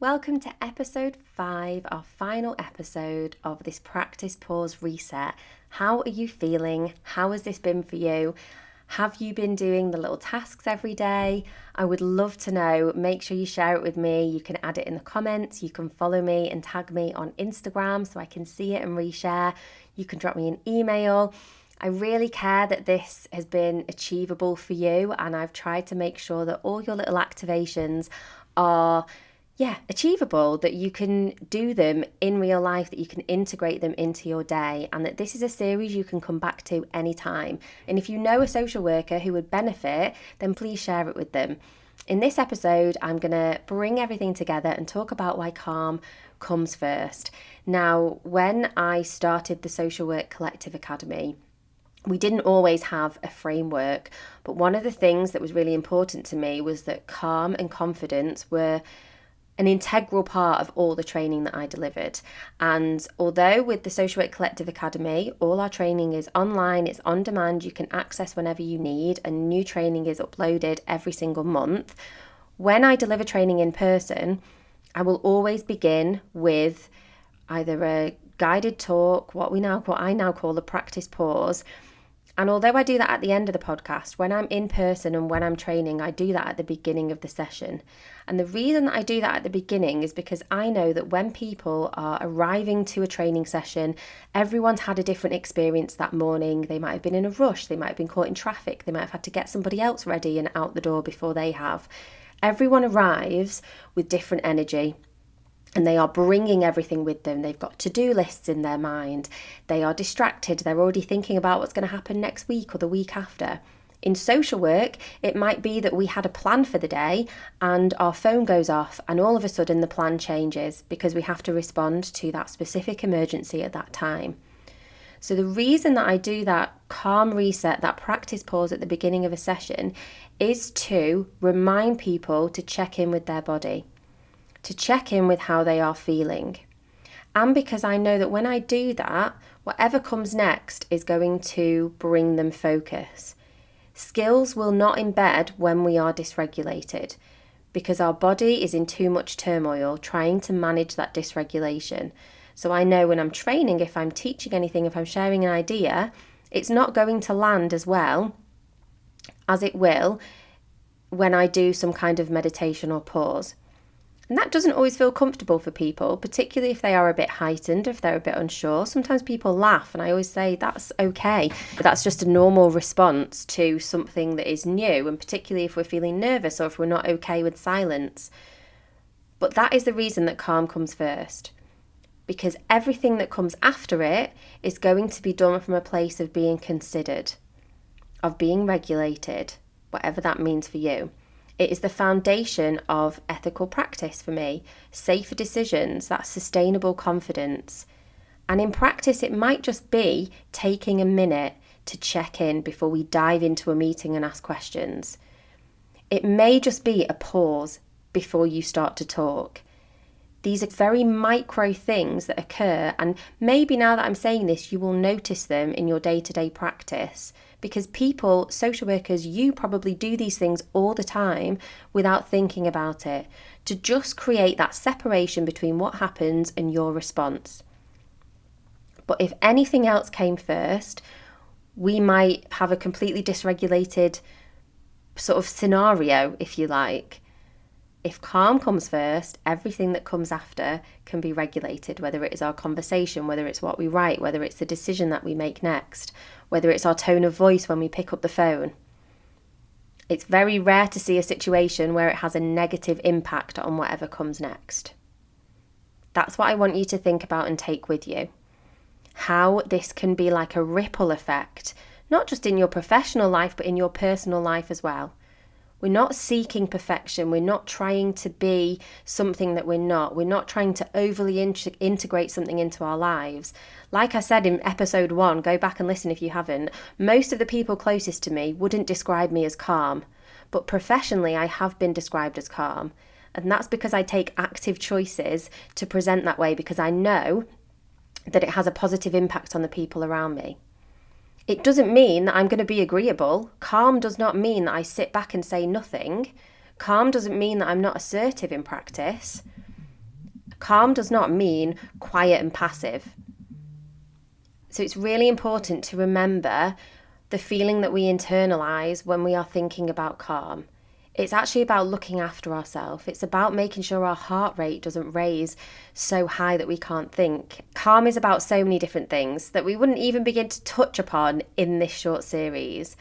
Welcome to episode 5, our final episode of this practice pause reset. How are you feeling? How has this been for you? Have you been doing the little tasks every day? I would love to know. Make sure you share it with me. You can add it in the comments. You can follow me and tag me on Instagram so I can see it and reshare. You can drop me an email. I really care that this has been achievable for you, and I've tried to make sure that all your little activations are achievable, that you can do them in real life, that you can integrate them into your day, and that this is a series you can come back to anytime. And if you know a social worker who would benefit, then please share it with them. In this episode, I'm going to bring everything together and talk about why calm comes first. Now, when I started the Social Work Collective Academy, we didn't always have a framework, but one of the things that was really important to me was that calm and confidence were an integral part of all the training that I delivered. And although with the Social Work Collective Academy, all our training is online, it's on demand, you can access whenever you need, and new training is uploaded every single month. When I deliver training in person, I will always begin with either a guided talk, what I now call a practice pause. And although I do that at the end of the podcast, when I'm in person and when I'm training, I do that at the beginning of the session. And the reason that I do that at the beginning is because I know that when people are arriving to a training session, everyone's had a different experience that morning. They might have been in a rush, they might have been caught in traffic, they might have had to get somebody else ready and out the door before they have. Everyone arrives with different energy. And they are bringing everything with them. They've got to-do lists in their mind. They are distracted. They're already thinking about what's going to happen next week or the week after. In social work, it might be that we had a plan for the day and our phone goes off and all of a sudden the plan changes because we have to respond to that specific emergency at that time. So the reason that I do that calm reset, that practice pause at the beginning of a session, is to remind people to check in with their body, to check in with how they are feeling. And because I know that when I do that, whatever comes next is going to bring them focus. Skills will not embed when we are dysregulated because our body is in too much turmoil trying to manage that dysregulation. So I know when I'm training, if I'm teaching anything, if I'm sharing an idea, it's not going to land as well as it will when I do some kind of meditation or pause. And that doesn't always feel comfortable for people, particularly if they are a bit heightened, if they're a bit unsure. Sometimes people laugh, and I always say that's okay. That's just a normal response to something that is new, and particularly if we're feeling nervous or if we're not okay with silence. But that is the reason that calm comes first, because everything that comes after it is going to be done from a place of being considered, of being regulated, whatever that means for you. It is the foundation of ethical practice for me, safer decisions, that sustainable confidence. And in practice, it might just be taking a minute to check in before we dive into a meeting and ask questions. It may just be a pause before you start to talk. These are very micro things that occur, and maybe now that I'm saying this, you will notice them in your day-to-day practice. Because people, social workers, you probably do these things all the time without thinking about it, to just create that separation between what happens and your response. But if anything else came first, we might have a completely dysregulated sort of scenario, if you like. If calm comes first, everything that comes after can be regulated, whether it is our conversation, whether it's what we write, whether it's the decision that we make next, whether it's our tone of voice when we pick up the phone. It's very rare to see a situation where it has a negative impact on whatever comes next. That's what I want you to think about and take with you. How this can be like a ripple effect, not just in your professional life, but in your personal life as well. We're not seeking perfection. We're not trying to be something that we're not. We're not trying to overly integrate something into our lives. Like I said in episode 1, go back and listen if you haven't, most of the people closest to me wouldn't describe me as calm. But professionally, I have been described as calm. And that's because I take active choices to present that way, because I know that it has a positive impact on the people around me. It doesn't mean that I'm going to be agreeable. Calm does not mean that I sit back and say nothing. Calm doesn't mean that I'm not assertive in practice. Calm does not mean quiet and passive. So it's really important to remember the feeling that we internalize when we are thinking about calm. It's actually about looking after ourselves. It's about making sure our heart rate doesn't raise so high that we can't think. Calm is about so many different things that we wouldn't even begin to touch upon in this short series.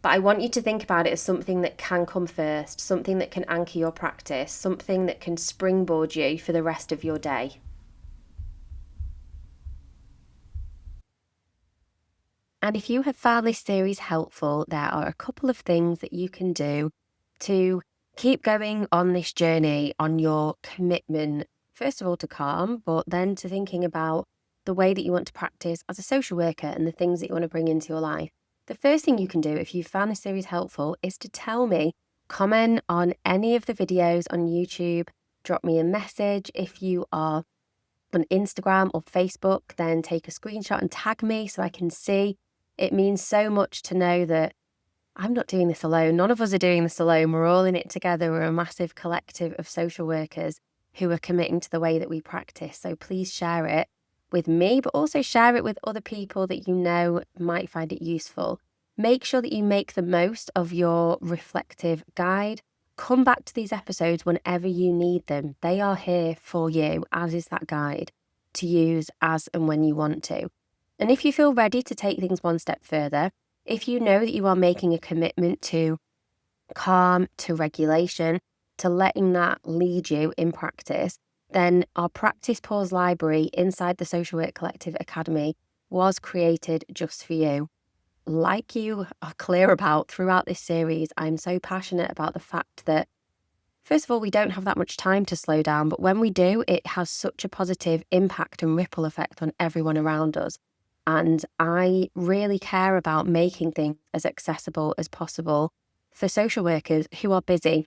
But I want you to think about it as something that can come first, something that can anchor your practice, something that can springboard you for the rest of your day. And if you have found this series helpful, there are a couple of things that you can do to keep going on this journey on your commitment, first of all, to calm, but then to thinking about the way that you want to practice as a social worker and the things that you want to bring into your life. The first thing you can do if you found this series helpful is to tell me, comment on any of the videos on YouTube, drop me a message. If you are on Instagram or Facebook, then take a screenshot and tag me so I can see. It means so much to know that I'm not doing this alone. None of us are doing this alone. We're all in it together. We're a massive collective of social workers who are committing to the way that we practice. So please share it with me, but also share it with other people that you know might find it useful. Make sure that you make the most of your reflective guide. Come back to these episodes whenever you need them. They are here for you, as is that guide, to use as and when you want to. And if you feel ready to take things one step further, if you know that you are making a commitment to calm, to regulation, to letting that lead you in practice, then our Practice Pause library inside the Social Work Collective Academy was created just for you. Like you are clear about throughout this series, I'm so passionate about the fact that, first of all, we don't have that much time to slow down, but when we do, it has such a positive impact and ripple effect on everyone around us. And I really care about making things as accessible as possible for social workers who are busy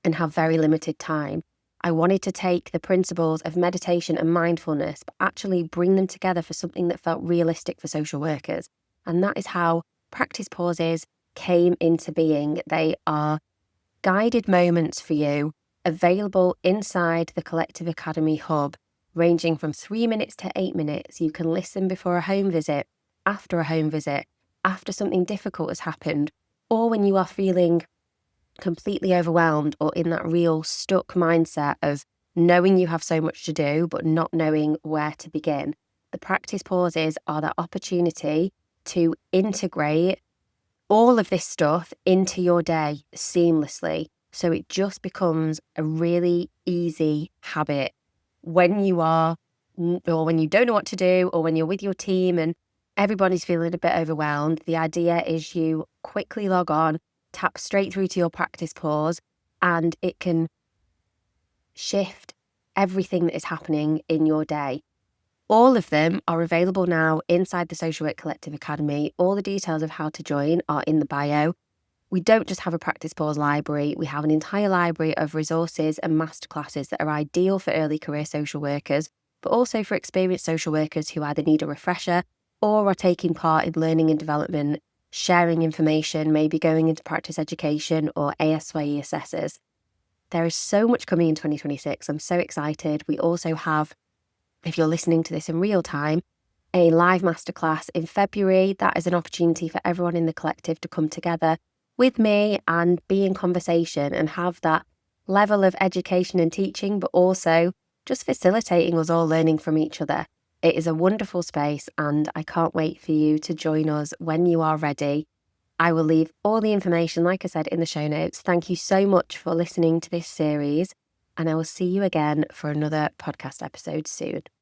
and have very limited time. I wanted to take the principles of meditation and mindfulness, but actually bring them together for something that felt realistic for social workers. And that is how Practice Pauses came into being. They are guided moments for you, available inside the Collective Academy Hub, ranging from 3 minutes to 8 minutes. You can listen before a home visit, after a home visit, after something difficult has happened, or when you are feeling completely overwhelmed or in that real stuck mindset of knowing you have so much to do, but not knowing where to begin. The practice pauses are that opportunity to integrate all of this stuff into your day seamlessly. So it just becomes a really easy habit when you are, or when you don't know what to do, or when you're with your team and everybody's feeling a bit overwhelmed. The idea is you quickly log on, tap straight through to your practice pause, and it can shift everything that is happening in your day. All of them are available now inside the Social Work Collective Academy. All the details of how to join are in the bio. We don't just have a practice pause library, we have an entire library of resources and masterclasses that are ideal for early career social workers, but also for experienced social workers who either need a refresher or are taking part in learning and development, sharing information, maybe going into practice education or ASYE assessors. There is so much coming in 2026. I'm so excited. We also have, if you're listening to this in real time, a live masterclass in February. That is an opportunity for everyone in the collective to come together with me and be in conversation and have that level of education and teaching, but also just facilitating us all learning from each other. It is a wonderful space and I can't wait for you to join us when you are ready. I will leave all the information, like I said, in the show notes. Thank you so much for listening to this series, and I will see you again for another podcast episode soon.